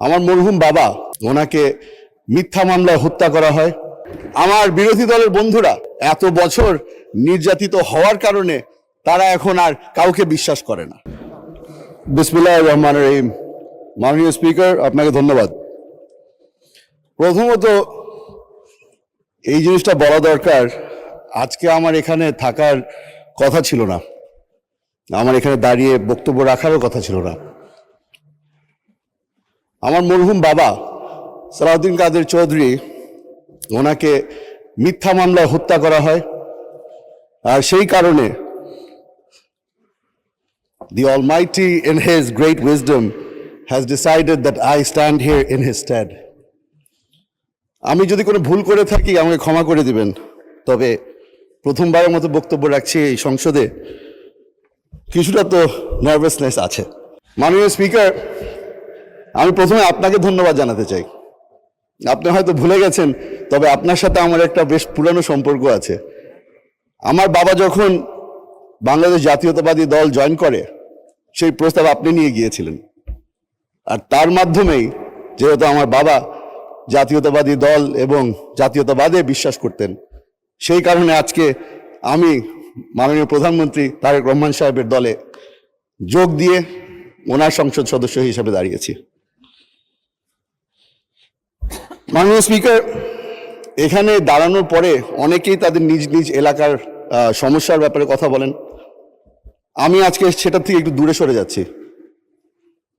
আমার মরহুম বাবা, ওনাকে মিথ্যা মামলায় হত্যা করা হয়। আমার বিরোধী দলের বন্ধুরা এত বছর নির্যাতিত হওয়ার কারণে তারা এখন আর কাউকে বিশ্বাস করে না। বিসমিল্লাহির রহমানির রহিম। মাননীয় স্পিকার, আপনাকে ধন্যবাদ। প্রথমত এই জিনিসটা বলা দরকার, আজকে আমার এখানে থাকার কথা ছিল না, আমার এখানে দাঁড়িয়ে বক্তব্য রাখারও কথা ছিল না। আমার মরহুম বাবা সালাউদ্দিন কাদের চৌধুরী, ওনাকে মিথ্যা মামলায় হত্যা করা হয়, আর সেই কারণে the Almighty in his great wisdom has decided that I stand here in his stead. আমি যদি কোনো ভুল করে থাকি আমাকে ক্ষমা করে দিবেন, তবে প্রথমবারের মতো বক্তব্য রাখছি এই সংসদে, কিছুটা তো নার্ভাসনেস আছে। মাননীয় স্পিকার, আমি প্রথমে আপনাকে ধন্যবাদ জানাতে চাই। আপনি হয়তো ভুলে গেছেন, তবে আপনার সাথে আমার একটা বেশ পুরানো সম্পর্ক আছে। আমার বাবা যখন বাংলাদেশ জাতীয়তাবাদী দল জয়েন করে, সেই প্রস্তাব আপনি নিয়ে গিয়েছিলেন, আর তার মাধ্যমেই, যেহেতু আমার বাবা জাতীয়তাবাদী দল এবং জাতীয়তাবাদে বিশ্বাস করতেন, সেই কারণে আজকে আমি মাননীয় প্রধানমন্ত্রী তারেক রহমান সাহেবের দলে যোগ দিয়ে ওনার সংসদ সদস্য হিসেবে দাঁড়িয়েছি। মাননীয় স্পিকার, এখানে দাঁড়ানোর পরে অনেকেই তাদের নিজ নিজ এলাকার সমস্যার ব্যাপারে কথা বলেন। আমি আজকে সেটা থেকে একটু দূরে সরে যাচ্ছি।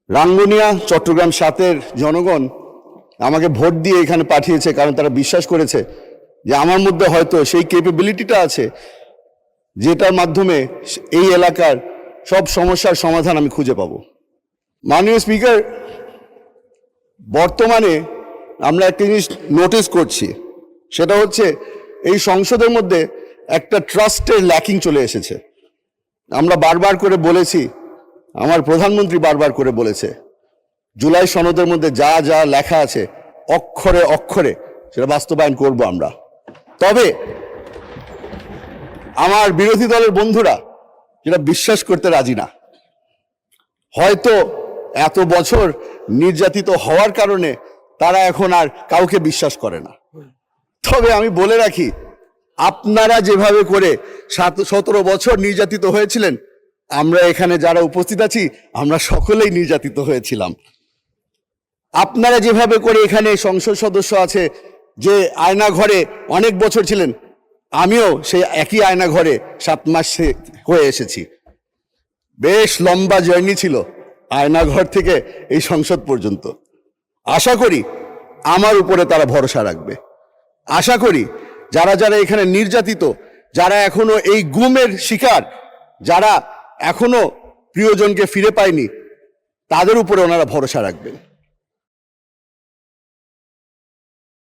রাঙ্গুনিয়া চট্টগ্রাম 7-এর জনগণ আমাকে ভোট দিয়ে এখানে পাঠিয়েছে, কারণ তারা বিশ্বাস করেছে যে আমার মধ্যে হয়তো সেই ক্যাপাবিলিটিটা আছে, যেটার মাধ্যমে এই এলাকার সব সমস্যার সমাধান আমি খুঁজে পাবো। মাননীয় স্পিকার, বর্তমানে আমরা একটা জিনিস নোটিস করছি, সেটা হচ্ছে এই সংসদের মধ্যে একটা ট্রাস্টের ল্যাকিং চলে এসেছে। আমরা বারবার করে বলেছি, আমার প্রধানমন্ত্রী বারবার করে বলেছে, জুলাই সনদের মধ্যে যা যা লেখা আছে অক্ষরে অক্ষরে সেটা বাস্তবায়ন করব আমরা। তবে আমার বিরোধী দলের বন্ধুরা যেটা বিশ্বাস করতে রাজি না। হয়তো এত বছর নির্যাতিত হওয়ার কারণে তারা এখন আর কাউকে বিশ্বাস করে না। তবে আমি বলে রাখি, আপনারা যেভাবে করে 17 বছর নির্যাতিত হয়েছিলেন, আমরা এখানে যারা উপস্থিত আছি আমরা সকলেই নির্যাতিত হয়েছিলাম। আপনারা যেভাবে করে এখানে সংসদ সদস্য আছে যে আয়না ঘরে অনেক বছর ছিলেন, আমিও সেই একই আয়না ঘরে 7 মাস হয়ে এসেছি। বেশ লম্বা জার্নি ছিল আয়না ঘর থেকে এই সংসদ পর্যন্ত। আশা করি আমার উপরে তারা ভরসা রাখবে। আশা করি যারা যারা এখানে নির্যাতিত, যারা এখনো এই গুমের শিকার, যারা এখনো প্রিয়জনকে ফিরে পায়নি, তাদের উপরে ওনারা ভরসা রাখবেন।